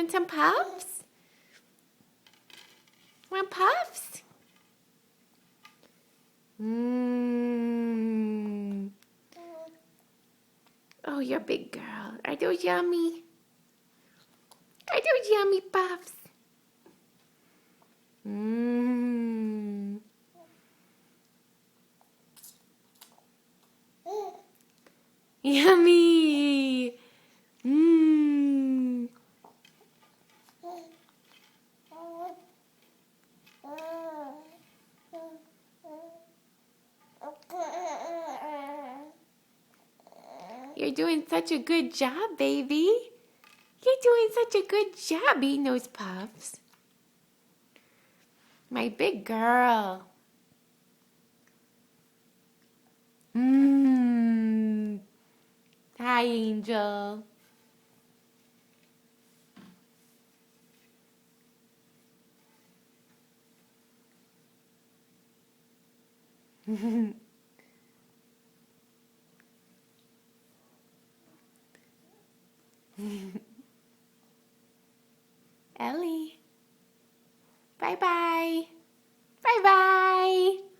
want some puffs? Want puffs? Mmm. Oh, you're a big girl. Are those yummy? Are those yummy puffs? Mmm. Yummy. Mmm. You're doing such a good job, baby. You're doing such a good job eating those puffs. My big girl. Mmm. Hi, Angel. Ellie. Bye-bye. Bye-bye.